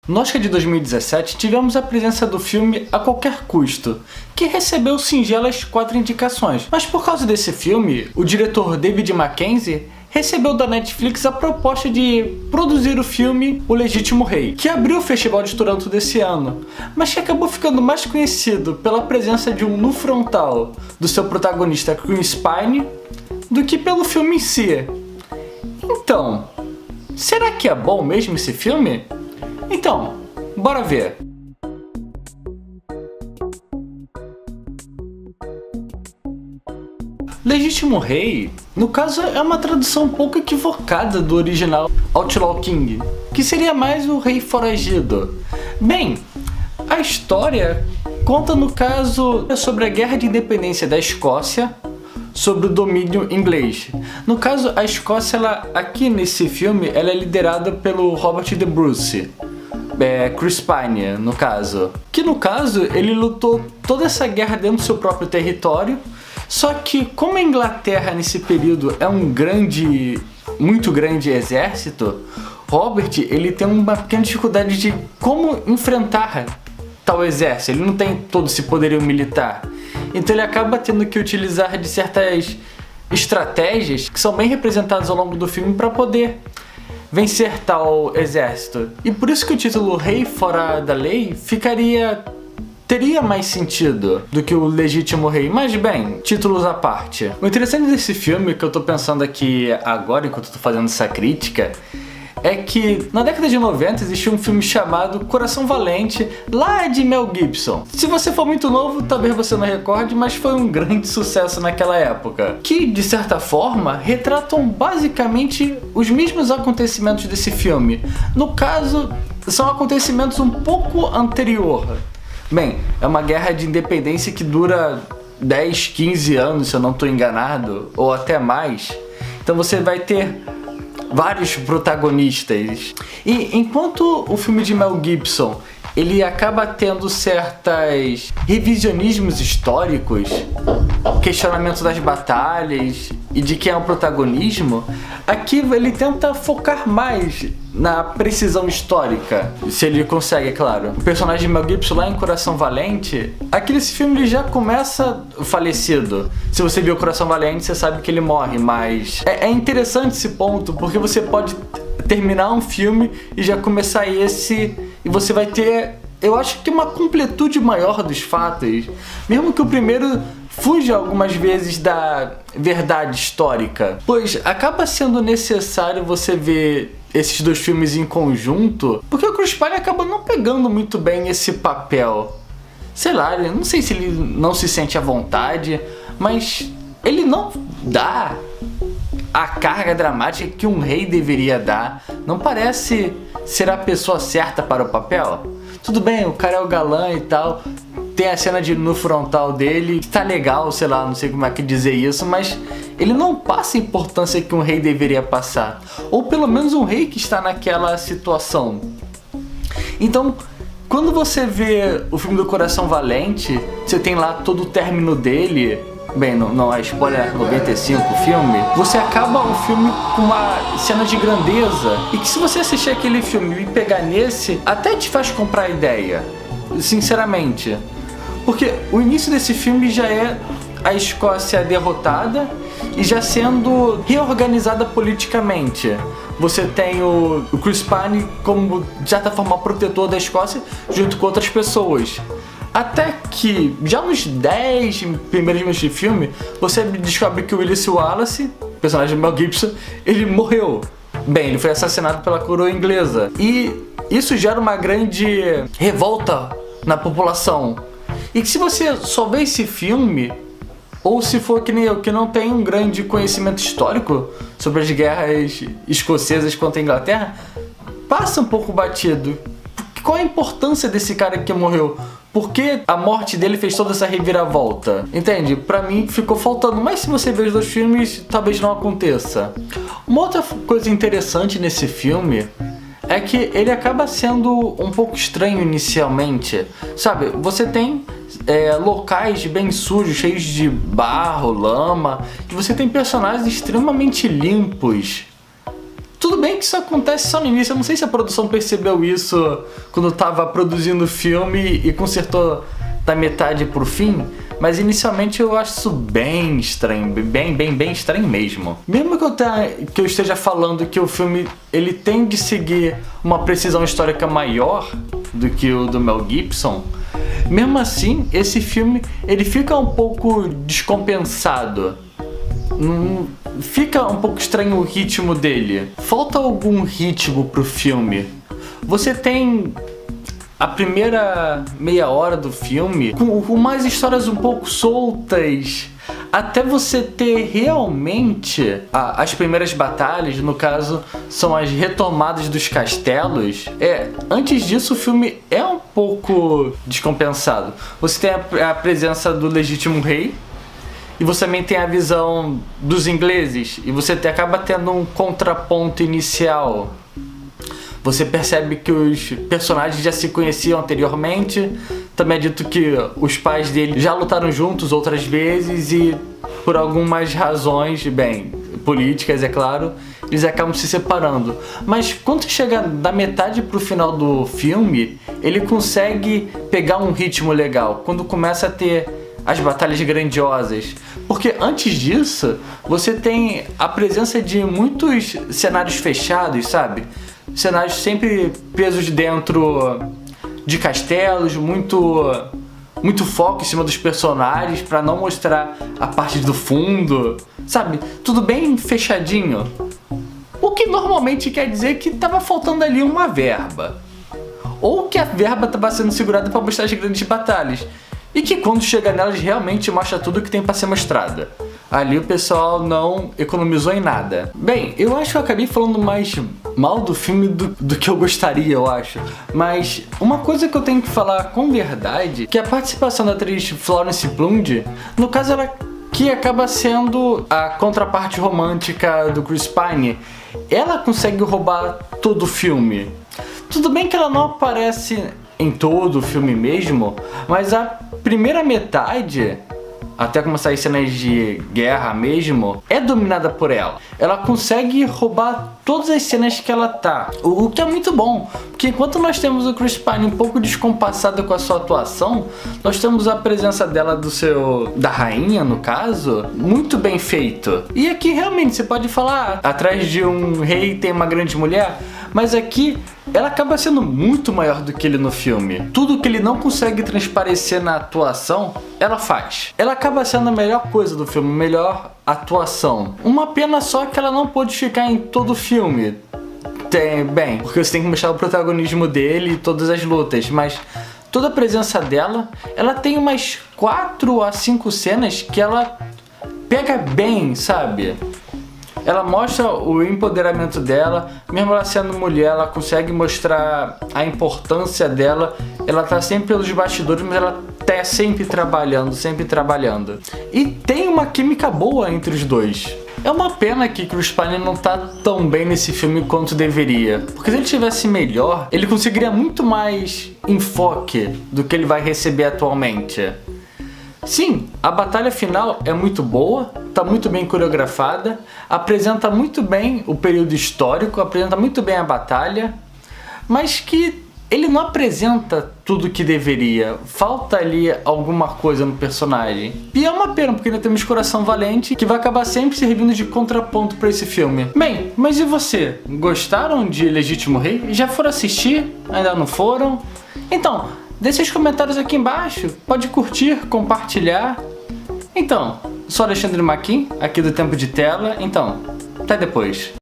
No Oscar de 2017, tivemos a presença do filme A Qualquer Custo, que recebeu singelas 4 indicações. Mas por causa desse filme, o diretor David Mackenzie recebeu da Netflix a proposta de produzir o filme O Legítimo Rei, que abriu o Festival de Toronto desse ano, mas que acabou ficando mais conhecido pela presença de um nu frontal do seu protagonista Chris Pine do que pelo filme em si. Então, será que é bom mesmo esse filme? Então, bora ver! Legítimo Rei, no caso, é uma tradução um pouco equivocada do original Outlaw King, que seria mais o Rei Foragido. Bem, a história conta, no caso, sobre a Guerra de Independência da Escócia sobre o domínio inglês. No caso, a Escócia, aqui nesse filme, ela é liderada pelo Robert de Bruce. Chris Pine, no caso. Que no caso, ele lutou toda essa guerra dentro do seu próprio território. Só que como a Inglaterra nesse período é um muito grande exército, Robert ele tem uma pequena dificuldade de como enfrentar tal exército. Ele não tem todo esse poderio militar. Então ele acaba tendo que utilizar de certas estratégias que são bem representadas ao longo do filme para poder vencer tal exército. E por isso que o título Rei Fora da Lei teria mais sentido do que o Legítimo Rei, mas bem, títulos à parte. O interessante desse filme, que eu tô pensando aqui agora, enquanto eu tô fazendo essa crítica, é que na década de 90 existia um filme chamado Coração Valente, lá de Mel Gibson. Se você for muito novo, talvez você não recorde, mas foi um grande sucesso naquela época. Que, de certa forma, retratam basicamente os mesmos acontecimentos desse filme. No caso, são acontecimentos um pouco anterior. Bem, é uma guerra de independência que dura 10, 15 anos, se eu não estou enganado, ou até mais. Então você vai ter vários protagonistas. E enquanto o filme de Mel Gibson ele acaba tendo certos revisionismos históricos, questionamento das batalhas e de quem é o protagonismo, aqui ele tenta focar mais na precisão histórica, se ele consegue, é claro. O personagem de Mel Gibson lá em Coração Valente, aqui nesse filme ele já começa falecido. Se você viu Coração Valente, você sabe que ele morre, mas é interessante esse ponto, porque você pode terminar um filme e já começar esse, e você vai ter, eu acho que uma completude maior dos fatos, mesmo que o primeiro fuja algumas vezes da verdade histórica, pois acaba sendo necessário você ver esses dois filmes em conjunto, porque o Chris Pine acaba não pegando muito bem esse papel. Sei lá, não sei se ele não se sente à vontade, mas ele não dá a carga dramática que um rei deveria dar. Não parece ser a pessoa certa para o papel. Tudo bem, o cara é o galã e tal, tem a cena no frontal dele, que tá legal, sei lá, não sei como é que dizer isso, mas ele não passa a importância que um rei deveria passar. Ou pelo menos um rei que está naquela situação. Então, quando você vê o filme do Coração Valente, você tem lá todo o término dele. Bem, não é spoiler 95 o filme. Você acaba o filme com uma cena de grandeza. E que se você assistir aquele filme e pegar nesse, até te faz comprar a ideia. Sinceramente. Porque o início desse filme já é a Escócia derrotada e já sendo reorganizada politicamente. Você tem o Chris Pine como, de certa forma, protetor da Escócia junto com outras pessoas. Até que, já nos 10 primeiros minutos de filme, você descobre que o Willis Wallace, personagem do Mel Gibson, ele morreu. Bem, ele foi assassinado pela coroa inglesa. E isso gera uma grande revolta na população. E que se você só vê esse filme, ou se for que nem eu, que não tem um grande conhecimento histórico sobre as guerras escocesas contra a Inglaterra, passa um pouco batido. Qual a importância desse cara que morreu? Por que a morte dele fez toda essa reviravolta? Entende? Pra mim ficou faltando, mas se você ver os dois filmes, talvez não aconteça. Uma outra coisa interessante nesse filme é que ele acaba sendo um pouco estranho inicialmente. Sabe, você tem locais bem sujos, cheios de barro, lama, e você tem personagens extremamente limpos. Tudo bem que isso acontece só no início, eu não sei se a produção percebeu isso quando tava produzindo o filme e consertou da metade pro fim, mas inicialmente eu acho isso bem estranho, bem estranho mesmo. Mesmo que eu esteja falando que o filme ele tem de seguir uma precisão histórica maior do que o do Mel Gibson, mesmo assim, esse filme ele fica um pouco descompensado. Fica um pouco estranho o ritmo dele. Falta algum ritmo pro filme. Você tem a primeira meia hora do filme com mais histórias um pouco soltas, até você ter realmente as primeiras batalhas, no caso, são as retomadas dos castelos. Antes disso o filme é um pouco descompensado. Você tem a presença do legítimo rei, e você também tem a visão dos ingleses, e você acaba tendo um contraponto inicial. Você percebe que os personagens já se conheciam anteriormente. Também é dito que os pais dele já lutaram juntos outras vezes e por algumas razões, políticas, é claro, eles acabam se separando. Mas quando chega da metade pro final do filme, ele consegue pegar um ritmo legal. Quando começa a ter as batalhas grandiosas. Porque antes disso, você tem a presença de muitos cenários fechados, sabe? Cenários sempre presos dentro de castelos, muito foco em cima dos personagens para não mostrar a parte do fundo, sabe? Tudo bem fechadinho. O que normalmente quer dizer que tava faltando ali uma verba. Ou que a verba estava sendo segurada para mostrar as grandes batalhas. E que quando chega nelas realmente mostra tudo que tem para ser mostrado. Ali o pessoal não economizou em nada. Bem, eu acho que eu acabei falando mais mal do filme do que eu gostaria, eu acho. Mas uma coisa que eu tenho que falar com verdade, que a participação da atriz Florence Pugh, no caso ela que acaba sendo a contraparte romântica do Chris Pine, ela consegue roubar todo o filme. Tudo bem que ela não aparece em todo o filme mesmo, mas a primeira metade, até começar as cenas de guerra mesmo, é dominada por ela. Ela consegue roubar todas as cenas que ela tá, o que é muito bom, porque enquanto nós temos o Chris Pine um pouco descompassado com a sua atuação, nós temos a presença dela da rainha, no caso, muito bem feito. E aqui realmente você pode falar, atrás de um rei tem uma grande mulher, mas aqui ela acaba sendo muito maior do que ele no filme. Tudo que ele não consegue transparecer na atuação, ela faz. Ela acaba sendo a melhor coisa do filme, a melhor atuação. Uma pena só que ela não pôde ficar em todo o filme. Porque você tem que mostrar o protagonismo dele e todas as lutas, mas toda a presença dela, ela tem umas 4 a 5 cenas que ela pega bem, sabe? Ela mostra o empoderamento dela, mesmo ela sendo mulher, ela consegue mostrar a importância dela. Ela tá sempre pelos bastidores, mas ela tá sempre trabalhando. E tem uma química boa entre os dois. É uma pena que Chris Pine não tá tão bem nesse filme quanto deveria. Porque se ele tivesse melhor, ele conseguiria muito mais enfoque do que ele vai receber atualmente. Sim, a batalha final é muito boa, tá muito bem coreografada, apresenta muito bem o período histórico, apresenta muito bem a batalha, mas que ele não apresenta tudo que deveria. Falta ali alguma coisa no personagem. E é uma pena, porque ainda temos Coração Valente, que vai acabar sempre servindo de contraponto para esse filme. Bem, mas e você? Gostaram de Legítimo Rei? Já foram assistir? Ainda não foram? Então, deixe os comentários aqui embaixo. Pode curtir, compartilhar. Então, sou Alexandre Maquin, aqui do Tempo de Tela. Então, até depois.